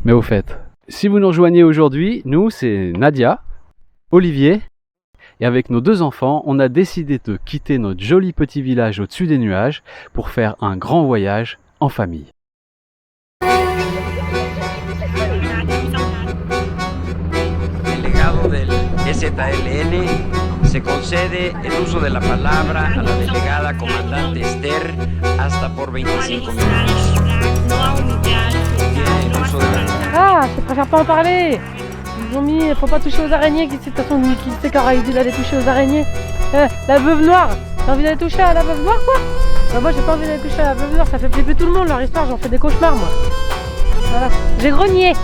Mais au fait, si vous nous rejoignez aujourd'hui, nous c'est Nadia, Olivier, et avec nos 2 enfants, on a décidé de quitter notre joli petit village au-dessus des nuages pour faire un grand voyage en famille. El legado del EZLN se concede el uso de la palabra a la delegada comandante Esther hasta por 25 minutos. Tiene el uso de la... Ah, je préfère pas en parler. Ils ont mis, faut pas toucher aux araignées. Qui sait, de toute façon, qui sait qui aura dit d'aller toucher aux araignées? La veuve noire. T'as envie d'aller toucher à la veuve noire, quoi? Bah, moi, j'ai pas envie d'aller toucher à la veuve noire. Ça fait flipper tout le monde, leur histoire. J'en fais des cauchemars, moi. Voilà. J'ai grogné.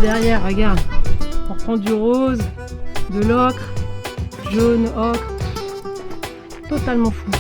Derrière, regarde, on reprend du rose, de l'ocre, jaune, ocre, totalement fou.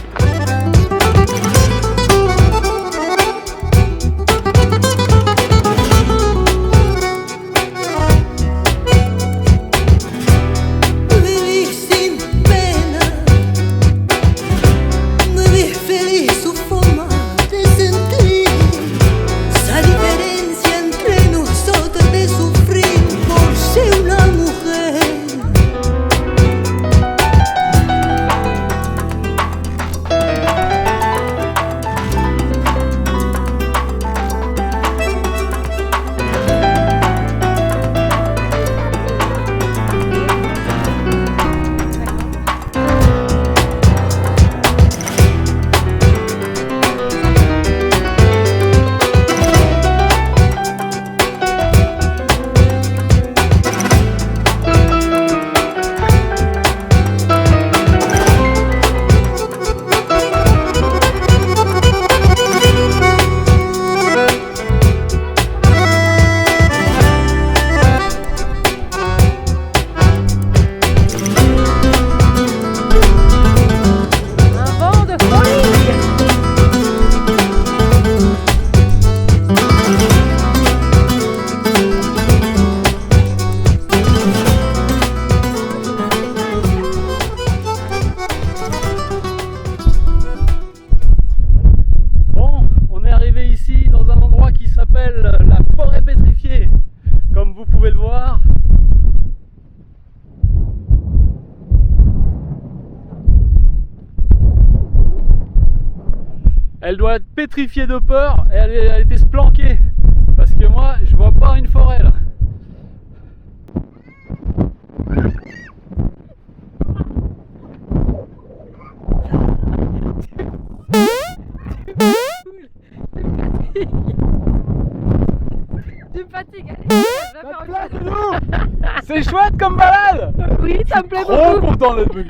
La forêt pétrifiée, comme vous pouvez le voir. Elle doit être pétrifiée de peur et elle a été se planquer parce que moi je vois pas une forêt là. Tu me fatigues, allez, c'est chouette comme balade. Oui, ça me plaît beaucoup. Trop content d'être venu.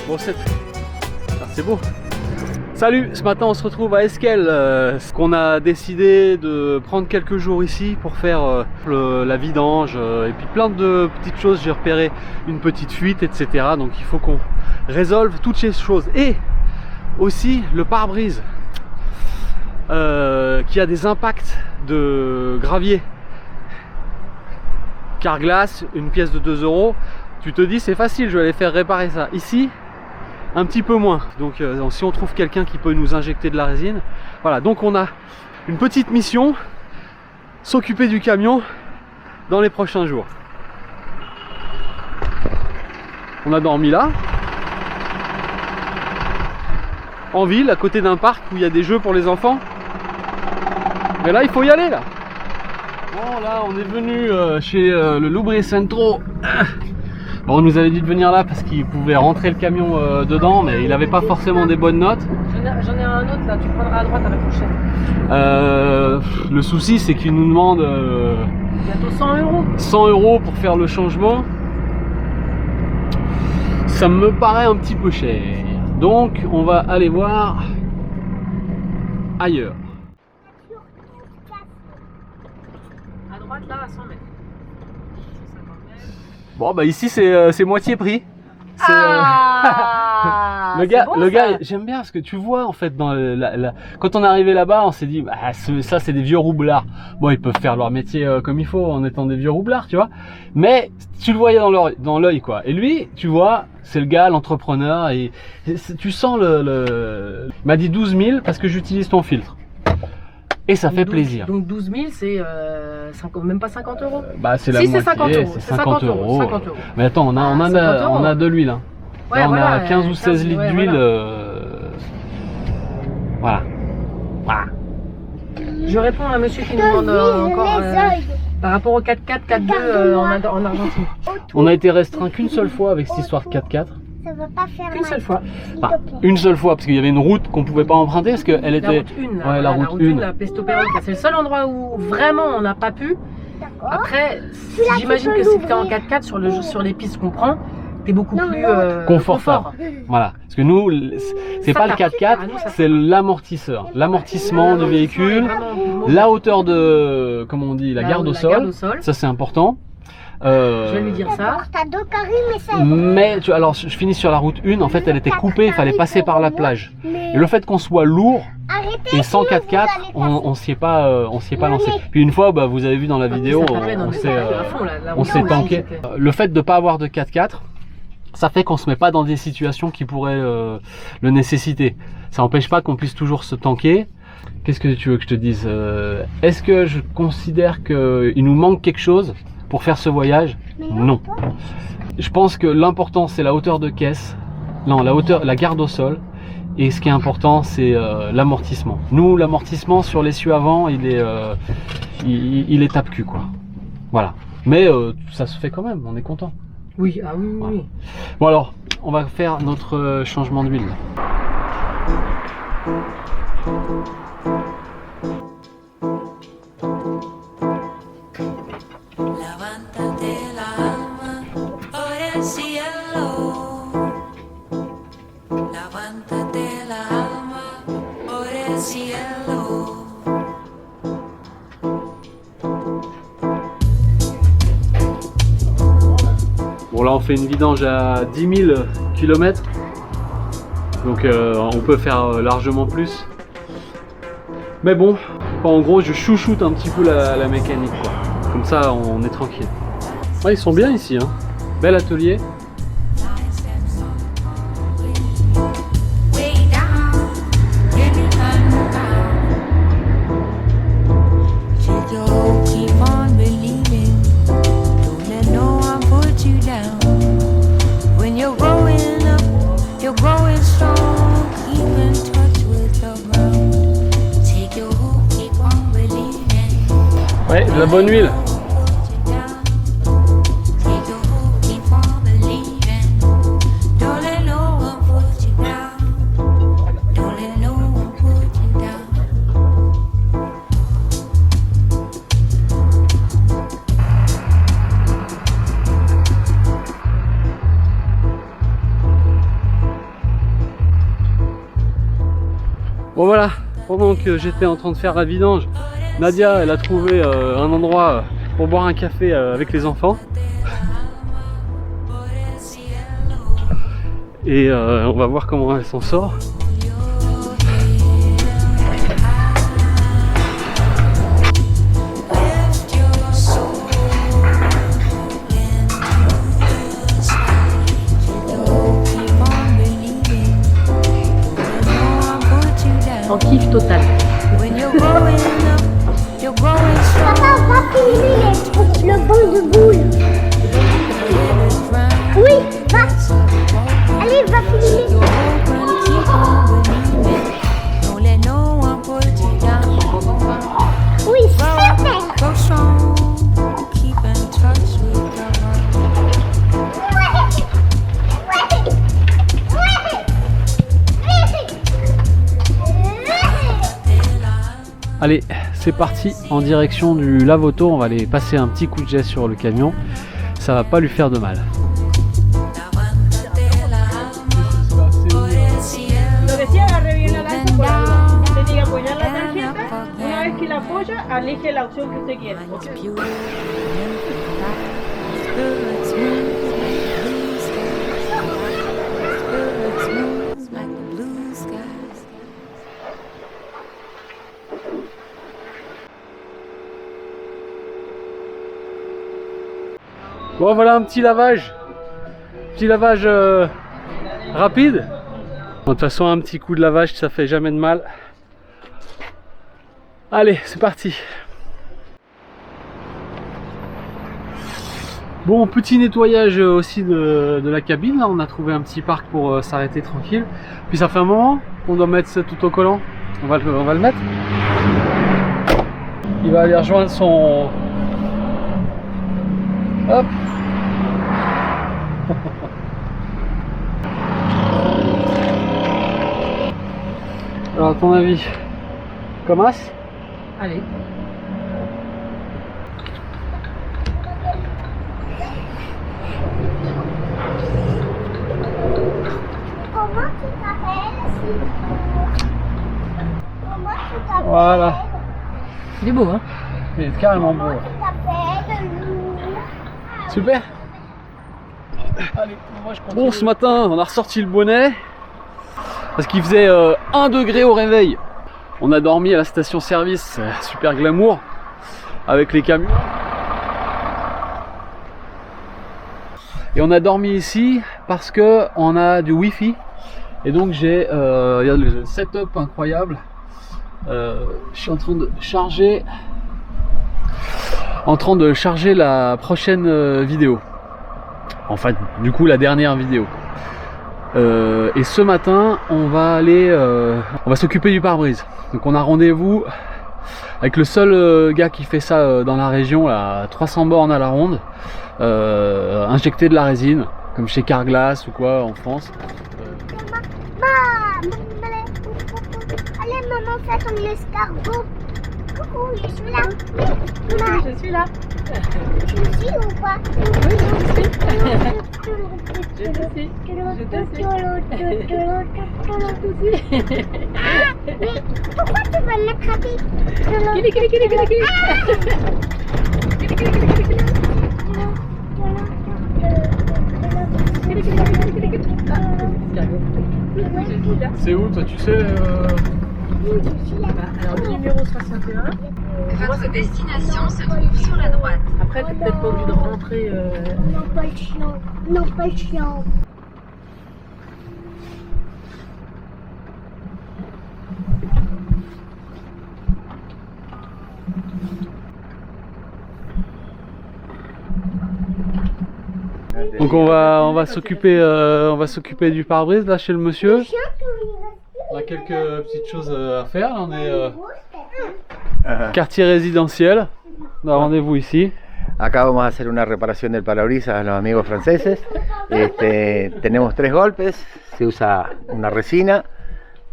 Bon, c'est beau. Salut, ce matin on se retrouve à Esquel, qu'on a décidé de prendre quelques jours ici pour faire la vidange et puis plein de petites choses. J'ai repéré une petite fuite, etc. Donc il faut qu'on résolve toutes ces choses. Et aussi le pare-brise qui a des impacts de gravier. Carglass, une pièce de 2 €. Tu te dis c'est facile, je vais aller faire réparer ça. Ici, un petit peu moins. Donc si on trouve quelqu'un qui peut nous injecter de la résine, voilà. Donc on a une petite mission, s'occuper du camion dans les prochains jours. On a dormi là, en ville, à côté d'un parc où il y a des jeux pour les enfants. Mais là il faut y aller là. Bon là on est venu chez le Loubri Centro. Bon, on nous avait dit de venir là parce qu'il pouvait rentrer le camion dedans, mais il n'avait pas forcément des bonnes notes. J'en ai un autre là, tu prendras à droite avec le chef. Le souci c'est qu'il nous demande Bientôt 100 €. 100 € pour faire le changement. Ça me paraît un petit peu cher. Donc on va aller voir ailleurs. À droite là, à 100 mètres. Bon bah ici c'est moitié prix. Le gars, j'aime bien parce que tu vois en fait dans quand on est arrivé là-bas, on s'est dit bah, ça c'est des vieux roublards. Bon, ils peuvent faire leur métier comme il faut en étant des vieux roublards, tu vois. Mais tu le voyais dans l'œil quoi. Et lui, tu vois, c'est le gars, l'entrepreneur et tu sens il m'a dit 12 000 parce que j'utilise ton filtre. Et ça fait plaisir. Donc 12 000, c'est même pas 50 €. Bah c'est la moitié, c'est 50 €. Mais attends, on a de l'huile. Hein. Ouais, là, on voilà, a 15 ou 16 litres d'huile. Voilà. Voilà. Je réponds à un monsieur qui nous demande encore par rapport au 4x4, 4x2 en Argentine. On a été restreint qu'une seule fois avec cette histoire de 4x4. Ça va pas faire Qu'une seule fois. Enfin, une seule fois parce qu'il y avait une route qu'on pouvait pas emprunter parce qu'elle était. La route 1, ouais, la route 1. La Pesto-Peronica. C'est le seul endroit où vraiment on n'a pas pu. D'accord. Après, j'imagine que si tu es en 4x4 sur les pistes qu'on prend, tu es beaucoup plus confortable. Voilà. Parce que nous, c'est pas le 4x4, c'est l'amortisseur. L'amortissement du véhicule, la hauteur de, comment on dit, la garde au sol. Ça c'est important. Je vais lui dire ça. Mais alors je finis sur la route 1, en fait elle était coupée, il fallait passer par la plage. Et le fait qu'on soit lourd et sans 4x4, on s'y est pas lancé. Puis une fois, bah, vous avez vu dans la vidéo, on s'est tanké. Le fait de pas avoir de 4x4, ça fait qu'on se met pas dans des situations qui pourraient le nécessiter. Ça n'empêche pas qu'on puisse toujours se tanker. Qu'est-ce que tu veux que je te dise? Est-ce que je considère qu'il nous manque quelque chose pour faire ce voyage? Non. Je pense que l'important c'est la hauteur de caisse, non, la garde au sol, et ce qui est important c'est l'amortissement. Nous, l'amortissement sur l'essieu avant, il est tape-cul quoi. Voilà. Mais ça se fait quand même, on est content. Oui, ah oui, voilà. Oui. Bon alors, on va faire notre changement d'huile. Bon là on fait une vidange à 10 000 km, donc on peut faire largement plus. Mais bon, en gros je chouchoute un petit peu la mécanique quoi. Comme ça on est tranquille. Ouais, ils sont bien ici, hein. Bel atelier. Ouais, de la bonne huile. Bon voilà, pendant que j'étais en train de faire la vidange, Nadia elle a trouvé un endroit pour boire un café avec les enfants. Et on va voir comment elle s'en sort. En kiff total. Papa, va filmer le banc de boules. Oui, va. Allez, va filmer. Oui, super. Allez, c'est parti en direction du lave-auto. On va aller passer un petit coup de jet sur le camion. Ça va pas lui faire de mal. Lo decía, agarre bien la lanza por arriba. Te diga apoyar la tarjeta. Una vez que la apoya, elige la opción que usted quiere. Bon voilà un petit lavage rapide. Bon, de toute façon un petit coup de lavage ça fait jamais de mal. Allez c'est parti. Bon petit nettoyage aussi de la cabine, là on a trouvé un petit parc pour s'arrêter tranquille. Puis ça fait un moment qu'on doit mettre cet autocollant, on va le mettre. Il va aller rejoindre son... Hop. Alors à ton avis, commence? Allez. Comment tu t'appelles? Comment tu t'appelles? Voilà, Il est beau, hein? il est carrément beau. Comment tu t'appelles? Super. Allez, bon ce matin on a ressorti le bonnet parce qu'il faisait 1 degré au réveil. On a dormi à la station service, super glamour avec les camions. Et on a dormi ici parce que on a du wifi et donc j'ai il y a le setup incroyable. Je suis en train de charger la prochaine vidéo. En fait, du coup, la dernière vidéo. Et ce matin, on va s'occuper du pare-brise. Donc, on a rendez-vous avec le seul gars qui fait ça dans la région, là, 300 bornes à la ronde, injecter de la résine, comme chez Carglass ou quoi en France. Allez, maman, fais comme l'escargot. Coucou, je suis là. Je suis là. Tu me suis ou pas? Oui, je te suis. Mais pourquoi tu vas l'attraper? Kili, kili, kili, kili, kili. C'est où toi, tu sais Alors, le numéro 61. Votre destination se trouve sur la droite. Après, tu n'es peut-être pas obligé de rentrer. Non, pas le chien. Non, pas le chien. Donc on va s'occuper du pare-brise là chez le monsieur. On a quelques petites choses à faire. Là, on est quartier résidentiel. On a rendez-vous ici. Acá vamos a hacer una reparación del parabrisas a los amigos franceses. Tenemos 3 golpes, se usa una resina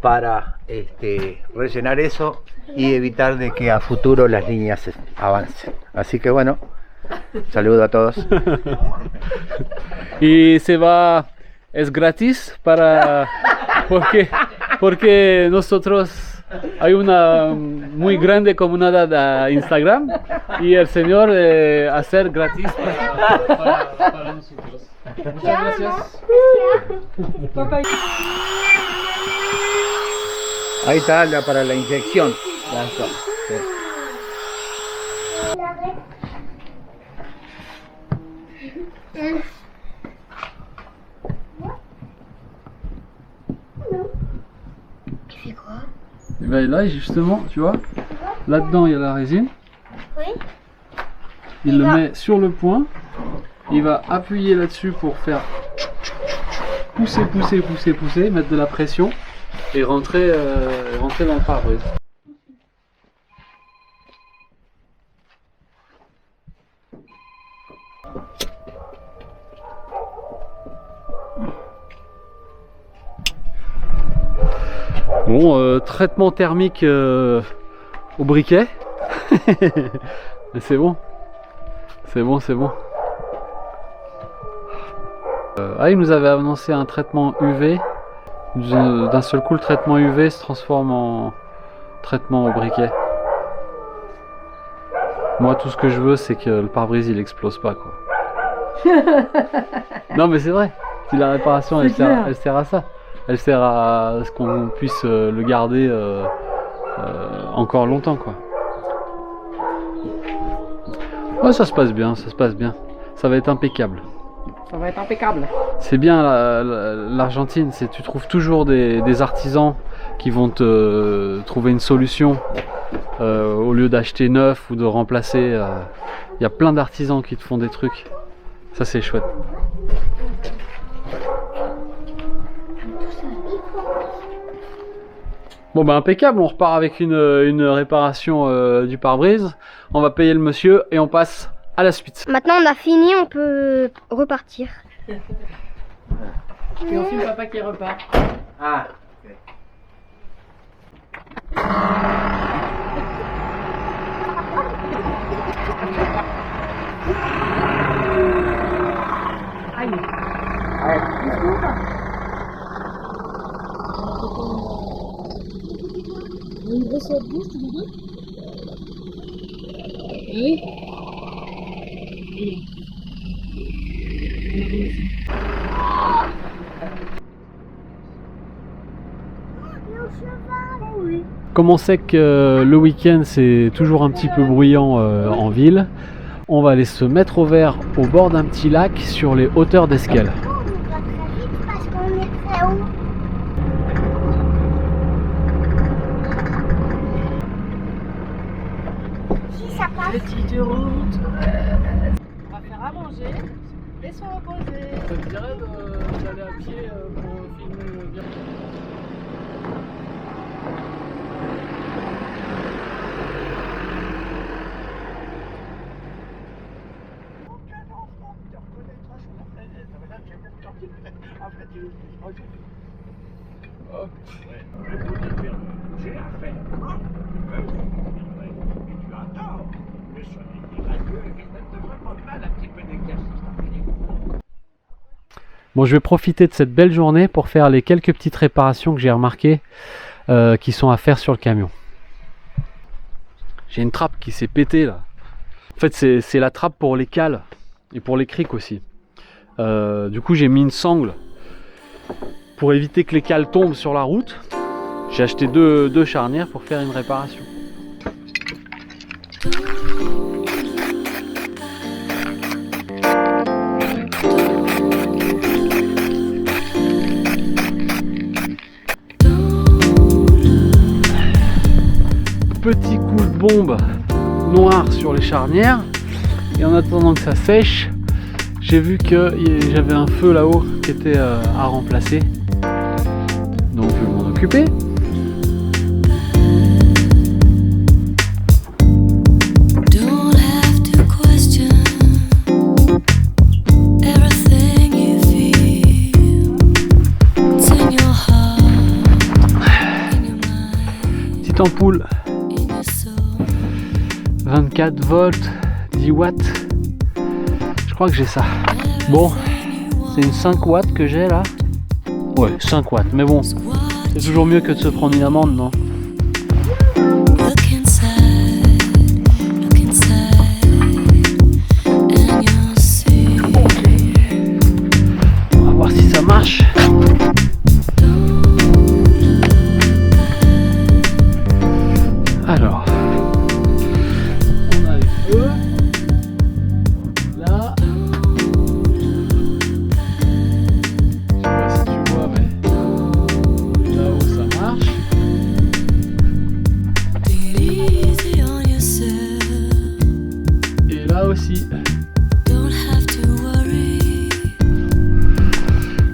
para rellenar eso y evitar de que a futuro las líneas avancen. Así que bueno, saludo a todos. Y es gratis porque nosotros hay una muy grande comunidad de Instagram y el señor hacer gratis para nosotros. Muchas gracias. Ahí está para la inyección. Ya está. Sí. Tu fais quoi? Et ben là, justement, tu vois, là-dedans il y a la résine. Oui. Il le met sur le point. Il va appuyer là-dessus pour faire pousser, pousser, pousser, pousser, mettre de la pression et rentrer dans le pare-brise. Bon, traitement thermique au briquet. Mais c'est bon. C'est bon, c'est bon. Il nous avait annoncé un traitement UV. D'un seul coup, le traitement UV se transforme en traitement au briquet. Moi, tout ce que je veux, c'est que le pare-brise il explose pas, quoi. Non, mais c'est vrai. Si la réparation, elle sert à ça. Elle sert à ce qu'on puisse le garder encore longtemps, quoi. Ouais, ça se passe bien, ça se passe bien. Ça va être impeccable. Ça va être impeccable. C'est bien l'Argentine, c'est tu trouves toujours des artisans qui vont te trouver une solution au lieu d'acheter neuf ou de remplacer. Il y a plein d'artisans qui te font des trucs. Ça c'est chouette. Bon bah impeccable, on repart avec une réparation du pare-brise. On va payer le monsieur et on passe à la suite. Maintenant on a fini, on peut repartir. Et on filme papa qui repart. Ah. Comme on sait que le week-end c'est toujours un petit peu bruyant en ville, on va aller se mettre au vert au bord d'un petit lac sur les hauteurs d'Esquel. On va très vite parce qu'on est très haut. Si ça passe. Petite route. On va faire à manger et se reposer. Ça te dirait d'aller à pied pour filmer le bien? Bon, je vais profiter de cette belle journée pour faire les quelques petites réparations que j'ai remarquées qui sont à faire sur le camion. J'ai une trappe qui s'est pétée là. En fait, c'est la trappe pour les cales et pour les criques aussi. Du coup, j'ai mis une sangle pour éviter que les cales tombent sur la route. J'ai acheté deux charnières pour faire une réparation. Petit coup de bombe noir sur les charnières, et en attendant que ça sèche, j'ai vu que j'avais un feu là-haut qui était à remplacer, donc je vais m'en occuper. Petite ampoule 24 volts, 10 watts. Je crois que j'ai ça. Bon, c'est une 5 watts que j'ai là. Ouais, 5 watts, mais bon, c'est toujours mieux que de se prendre une amende, non?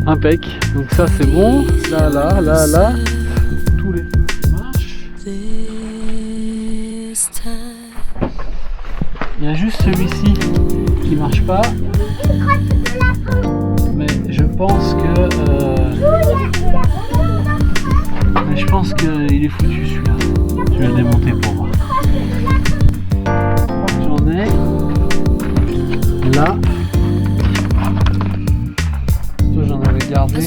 Impec. Donc ça c'est bon. Là, là, là, là. Tous les feux marchent. Il y a juste celui-ci qui marche pas. Mais je pense que qu'il est foutu celui-là. Je vais le démonter pour voir. Je crois que j'en ai là. Ça j'en avais gardé.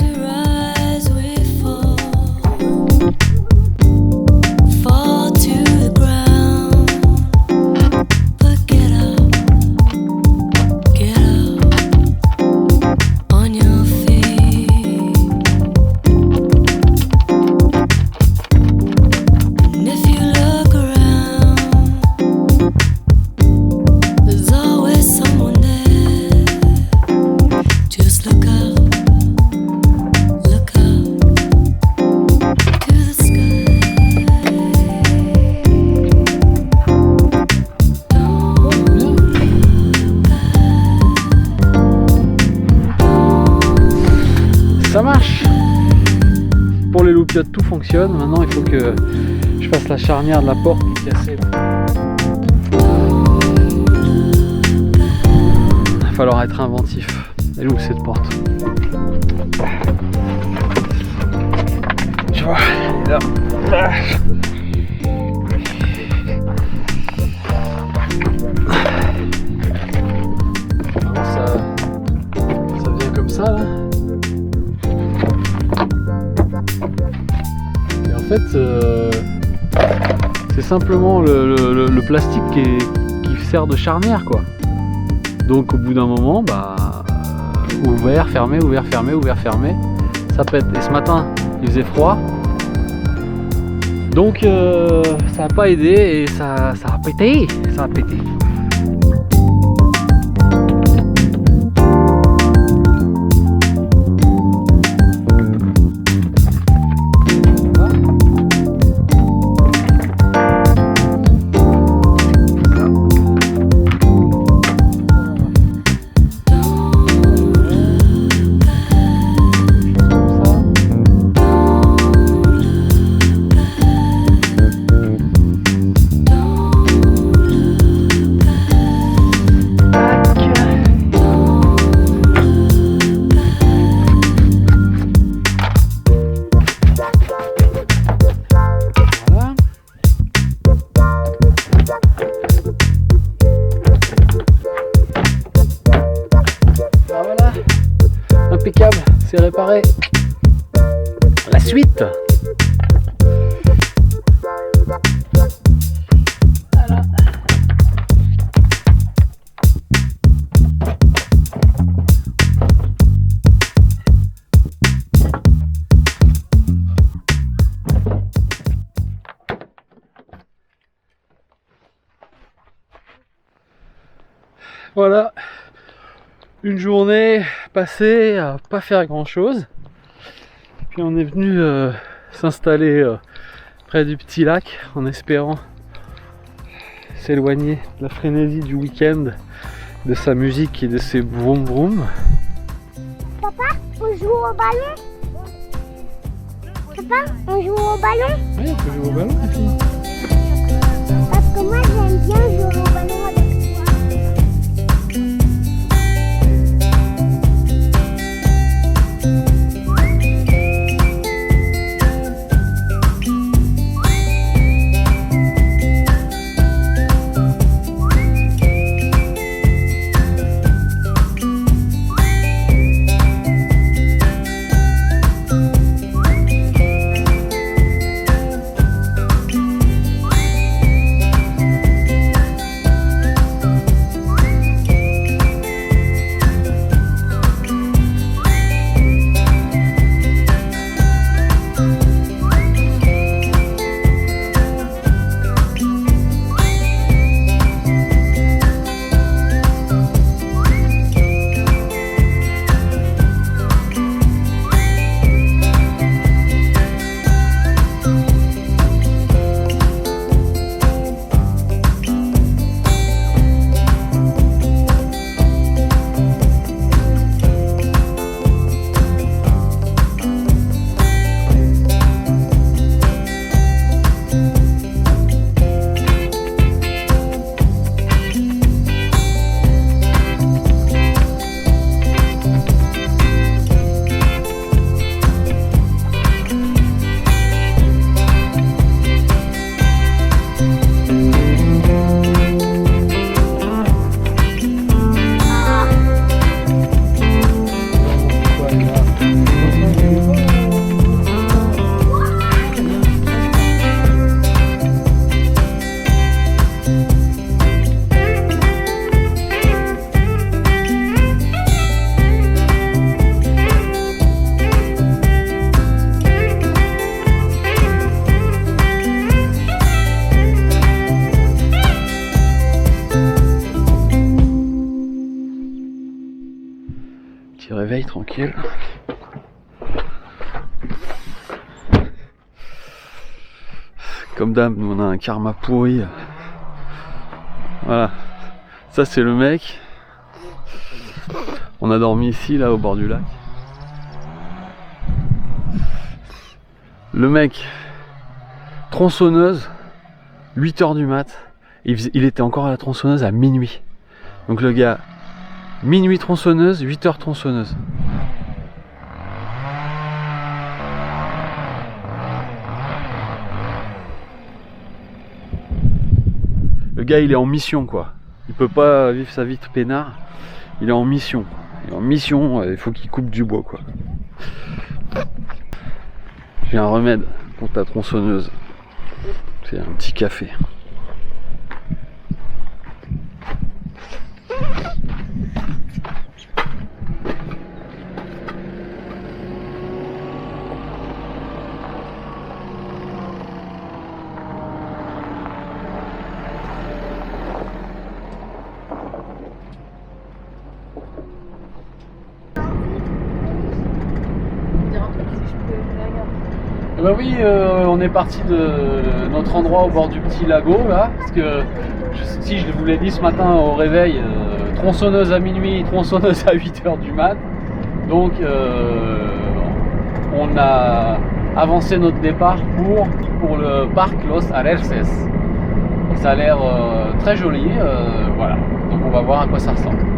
Ça marche. Pour les loupiottes tout fonctionne. Maintenant il faut que je fasse la charnière de la porte qui est cassée. Il va falloir être inventif. Elle est où cette porte? Tu vois, elle est là. Ça vient comme ça là. Et en fait, c'est simplement le plastique qui sert de charnière quoi. Donc au bout d'un moment, bah, ouvert, fermé, ouvert, fermé, ouvert, fermé, ça pète. Et ce matin, il faisait froid, donc ça n'a pas aidé et ça a pété, ça a pété. Impeccable, c'est réparé. La suite. Voilà. Voilà. Une journée passée à pas faire grand chose, puis on est venu s'installer près du petit lac en espérant s'éloigner de la frénésie du week-end, de sa musique et de ses vroom vroom. Papa, on joue au ballon? Papa, on joue au ballon? Oui, on peut jouer au ballon, ma fille. Parce que moi j'aime bien jouer au ballon avec toi. Petit réveil tranquille. Comme d'hab, nous on a un karma pourri. Voilà. Ça c'est le mec. On a dormi ici, là, au bord du lac. Le mec, tronçonneuse, 8h du mat. Il était encore à la tronçonneuse à minuit. Donc le gars, minuit tronçonneuse, 8h tronçonneuse. Le gars, il est en mission, quoi. Il peut pas vivre sa vie de peinard. Il est en mission. Et en mission, il faut qu'il coupe du bois, quoi. J'ai un remède pour ta tronçonneuse. C'est un petit café. Bah oui, on est parti de notre endroit au bord du petit lago là, parce que si je vous l'ai dit ce matin au réveil, tronçonneuse à minuit, tronçonneuse à 8h du mat, donc on a avancé notre départ pour le parc Los Alerces. Ça a l'air très joli, voilà, donc on va voir à quoi ça ressemble.